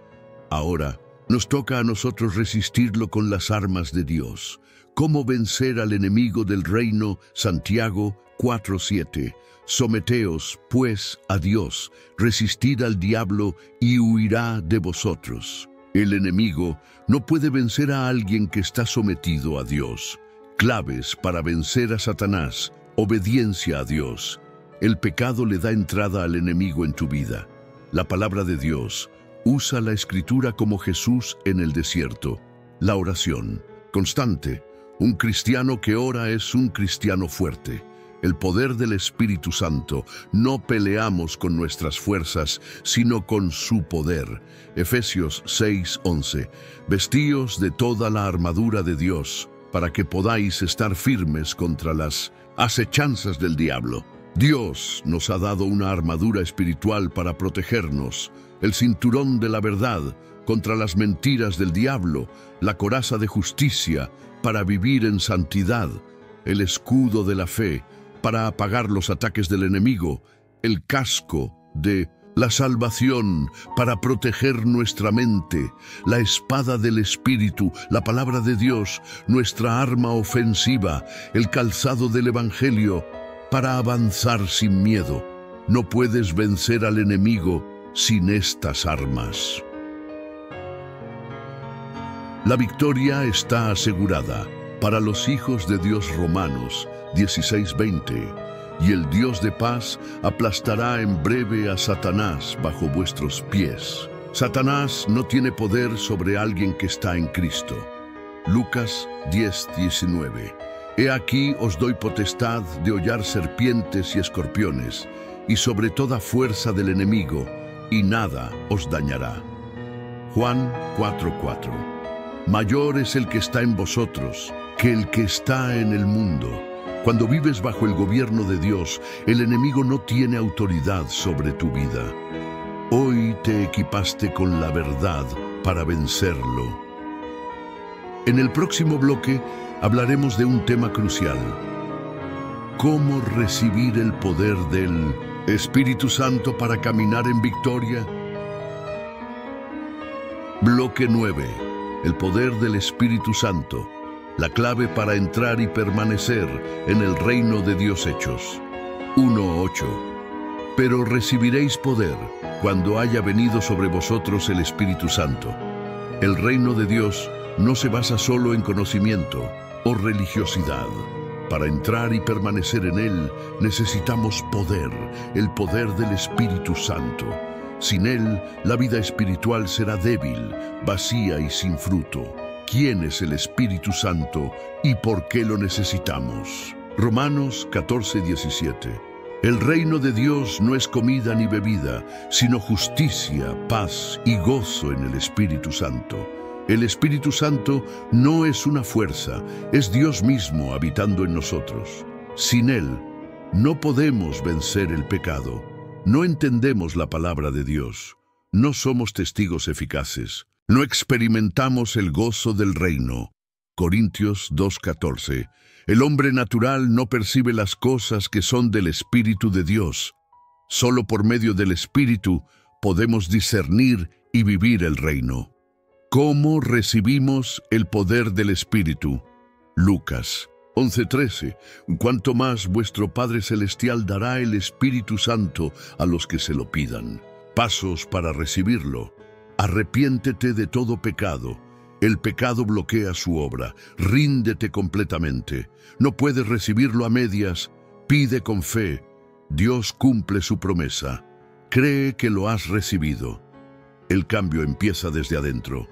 Ahora nos toca a nosotros resistirlo con las armas de Dios. ¿Cómo vencer al enemigo del reino? Santiago 4:7. Someteos, pues, a Dios, resistid al diablo y huirá de vosotros. El enemigo no puede vencer a alguien que está sometido a Dios. Claves para vencer a Satanás: obediencia a Dios. El pecado le da entrada al enemigo en tu vida. La palabra de Dios. Usa la Escritura como Jesús en el desierto. La oración constante. Un cristiano que ora es un cristiano fuerte. El poder del Espíritu Santo. No peleamos con nuestras fuerzas, sino con su poder. Efesios 6:11. Vestíos de toda la armadura de Dios, para que podáis estar firmes contra las acechanzas del diablo. Dios nos ha dado una armadura espiritual para protegernos: el cinturón de la verdad contra las mentiras del diablo, la coraza de justicia para vivir en santidad, el escudo de la fe para apagar los ataques del enemigo, el casco de la salvación para proteger nuestra mente, la espada del Espíritu, la palabra de Dios, nuestra arma ofensiva, el calzado del Evangelio para avanzar sin miedo. No puedes vencer al enemigo sin estas armas. La victoria está asegurada para los hijos de Dios. Romanos 16:20. Y el Dios de paz aplastará en breve a Satanás bajo vuestros pies. Satanás no tiene poder sobre alguien que está en Cristo. Lucas 10:19. He aquí os doy potestad de hollar serpientes y escorpiones, y sobre toda fuerza del enemigo, y nada os dañará. Juan 4:4. Mayor es el que está en vosotros que el que está en el mundo. Cuando vives bajo el gobierno de Dios, el enemigo no tiene autoridad sobre tu vida. Hoy te equipaste con la verdad para vencerlo. En el próximo bloque hablaremos de un tema crucial: ¿cómo recibir el poder del Espíritu Santo para caminar en victoria? Bloque 9. El poder del Espíritu Santo. La clave para entrar y permanecer en el reino de Dios. Hechos 1:8. Pero recibiréis poder cuando haya venido sobre vosotros el Espíritu Santo. El reino de Dios no se basa solo en conocimiento o religiosidad. Para entrar y permanecer en él, necesitamos poder, el poder del Espíritu Santo. Sin él, la vida espiritual será débil, vacía y sin fruto. ¿Quién es el Espíritu Santo y por qué lo necesitamos? Romanos 14:17. El reino de Dios no es comida ni bebida, sino justicia, paz y gozo en el Espíritu Santo. El Espíritu Santo no es una fuerza, es Dios mismo habitando en nosotros. Sin él, no podemos vencer el pecado. No entendemos la palabra de Dios. No somos testigos eficaces. No experimentamos el gozo del reino. Corintios 2:14. El hombre natural no percibe las cosas que son del Espíritu de Dios. Solo por medio del Espíritu podemos discernir y vivir el reino. ¿Cómo recibimos el poder del Espíritu? Lucas 11:13. Cuanto más vuestro Padre Celestial dará el Espíritu Santo a los que se lo pidan. Pasos para recibirlo. Arrepiéntete de todo pecado. El pecado bloquea su obra. Ríndete completamente. No puedes recibirlo a medias. Pide con fe. Dios cumple su promesa. Cree que lo has recibido. El cambio empieza desde adentro.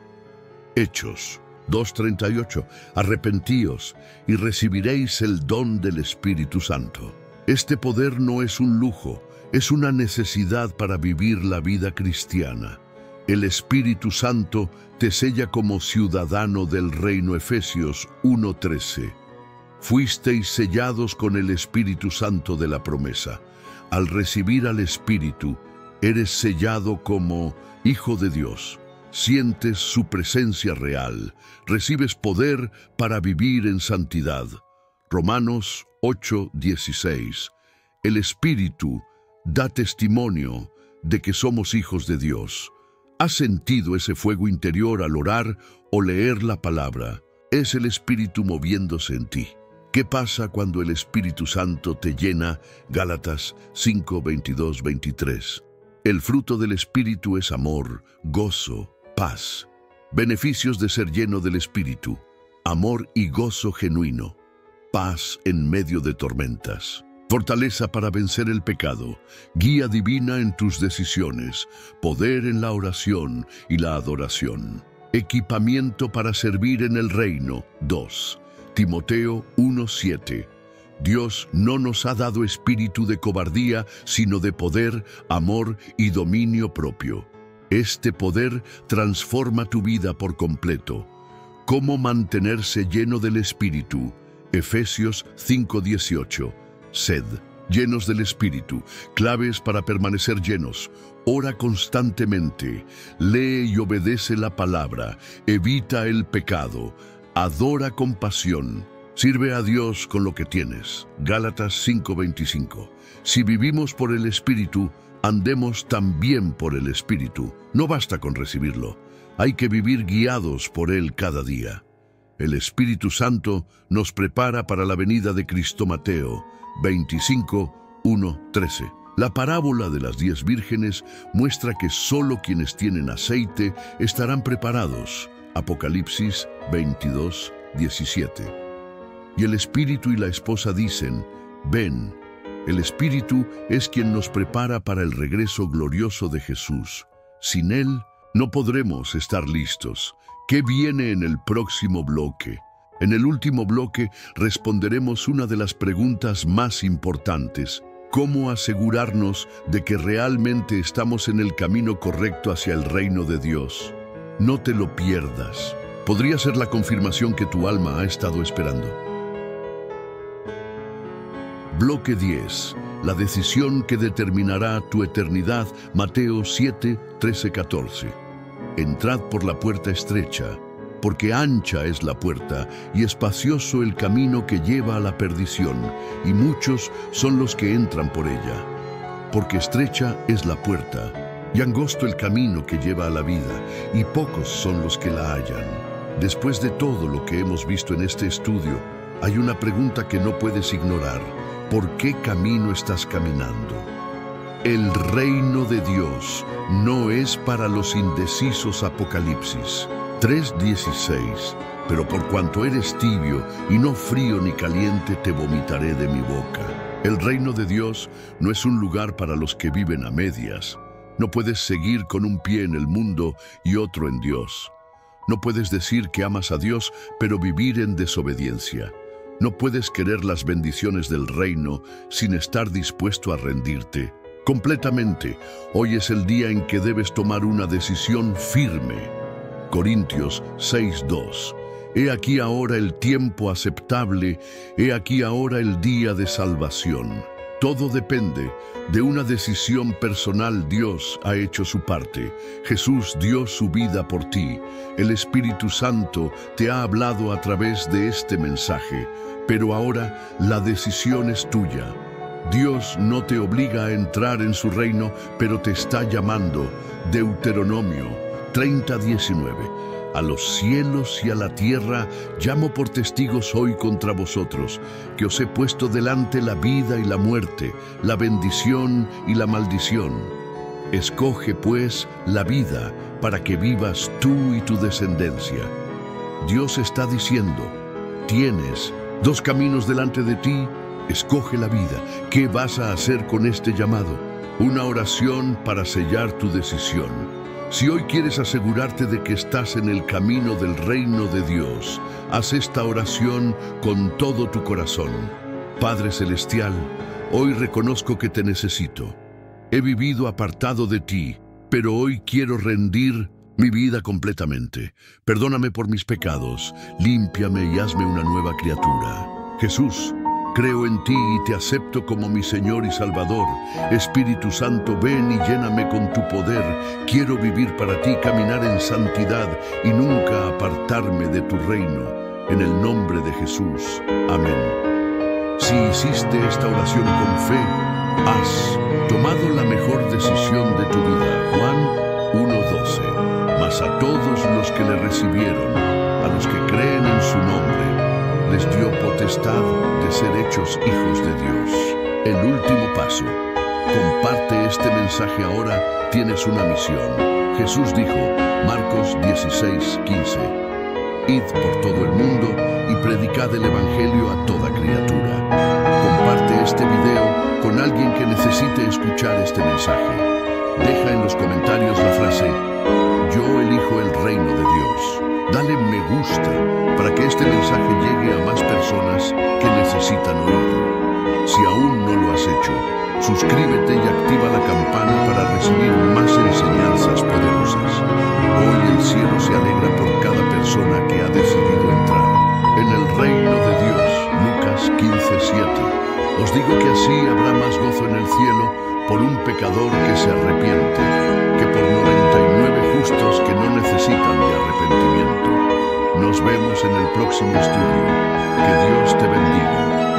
Hechos 2:38. Arrepentíos y recibiréis el don del Espíritu Santo. Este poder no es un lujo, es una necesidad para vivir la vida cristiana. El Espíritu Santo te sella como ciudadano del reino. Efesios 1:13. Fuisteis sellados con el Espíritu Santo de la promesa. Al recibir al Espíritu, eres sellado como hijo de Dios. Sientes su presencia real. Recibes poder para vivir en santidad. Romanos 8:16. El Espíritu da testimonio de que somos hijos de Dios. ¿Has sentido ese fuego interior al orar o leer la palabra? Es el Espíritu moviéndose en ti. ¿Qué pasa cuando el Espíritu Santo te llena? Gálatas 5:22-23. El fruto del Espíritu es amor, gozo, paz. Beneficios de ser lleno del Espíritu: amor y gozo genuino, paz en medio de tormentas, fortaleza para vencer el pecado, guía divina en tus decisiones, poder en la oración y la adoración, equipamiento para servir en el reino. 2 Timoteo 1:7. Dios no nos ha dado espíritu de cobardía, sino de poder, amor y dominio propio. Este poder transforma tu vida por completo. ¿Cómo mantenerse lleno del Espíritu? Efesios 5:18. Sed llenos del Espíritu. Claves para permanecer llenos: ora constantemente, lee y obedece la palabra, evita el pecado, adora con pasión, sirve a Dios con lo que tienes. Gálatas 5:25. Si vivimos por el Espíritu, andemos también por el Espíritu. No basta con recibirlo, hay que vivir guiados por él cada día. El Espíritu Santo nos prepara para la venida de Cristo. Mateo 25:1-13. La parábola de las 10 vírgenes muestra que solo quienes tienen aceite estarán preparados. Apocalipsis 22:17. Y el Espíritu y la esposa dicen: ven. El Espíritu es quien nos prepara para el regreso glorioso de Jesús. Sin él, no podremos estar listos. ¿Qué viene en el próximo bloque? En el último bloque responderemos una de las preguntas más importantes: ¿cómo asegurarnos de que realmente estamos en el camino correcto hacia el reino de Dios? No te lo pierdas. Podría ser la confirmación que tu alma ha estado esperando. Bloque 10. La decisión que determinará tu eternidad. Mateo 7, 13, 14. Entrad por la puerta estrecha, porque ancha es la puerta y espacioso el camino que lleva a la perdición, y muchos son los que entran por ella. Porque estrecha es la puerta y angosto el camino que lleva a la vida, y pocos son los que la hallan. Después de todo lo que hemos visto en este estudio, hay una pregunta que no puedes ignorar. ¿Por qué camino estás caminando? El reino de Dios no es para los indecisos. Apocalipsis 3:16. Pero por cuanto eres tibio y no frío ni caliente, te vomitaré de mi boca. El reino de Dios no es un lugar para los que viven a medias. No puedes seguir con un pie en el mundo y otro en Dios. No puedes decir que amas a Dios, pero vivir en desobediencia. No puedes querer las bendiciones del reino sin estar dispuesto a rendirte completamente. Hoy es el día en que debes tomar una decisión firme. Corintios 6:2. He aquí ahora el tiempo aceptable, he aquí ahora el día de salvación. Todo depende de una decisión personal. Dios ha hecho su parte. Jesús dio su vida por ti. El Espíritu Santo te ha hablado a través de este mensaje, pero ahora la decisión es tuya. Dios no te obliga a entrar en su reino, pero te está llamando. Deuteronomio 30:19. A los cielos y a la tierra llamo por testigos hoy contra vosotros, que os he puesto delante la vida y la muerte, la bendición y la maldición. Escoge pues la vida para que vivas tú y tu descendencia. Dios está diciendo, tienes dos caminos delante de ti, escoge la vida. ¿Qué vas a hacer con este llamado? Una oración para sellar tu decisión. Si hoy quieres asegurarte de que estás en el camino del reino de Dios, haz esta oración con todo tu corazón. Padre Celestial, hoy reconozco que te necesito. He vivido apartado de ti, pero hoy quiero rendir mi vida completamente. Perdóname por mis pecados, límpiame y hazme una nueva criatura. Jesús, creo en ti y te acepto como mi Señor y Salvador. Espíritu Santo, ven y lléname con tu poder. Quiero vivir para ti, caminar en santidad y nunca apartarme de tu reino. En el nombre de Jesús. Amén. Si hiciste esta oración con fe, has tomado la mejor decisión de tu vida. Juan 1:12. Mas a todos los que le recibieron, a los que creen en su nombre, les dio potestad de ser hechos hijos de Dios. El último paso. Comparte este mensaje ahora, tienes una misión. Jesús dijo, Marcos 16:15, id por todo el mundo y predicad el evangelio a toda criatura. Comparte este video con alguien que necesite escuchar este mensaje. Deja en los comentarios la frase, yo elijo el reino de Dios. Dale me gusta para que este mensaje llegue a más personas que necesitan oírlo. Si aún no lo has hecho, suscríbete y activa la campana para recibir más enseñanzas poderosas. Hoy el cielo se alegra por cada persona que ha decidido entrar en el reino de Dios. Lucas 15:7. Os digo que así habrá más gozo en el cielo por un pecador que se arrepiente, que por 99 justos que no necesitan de arrepentimiento. Nos vemos en el próximo estudio. Que Dios te bendiga.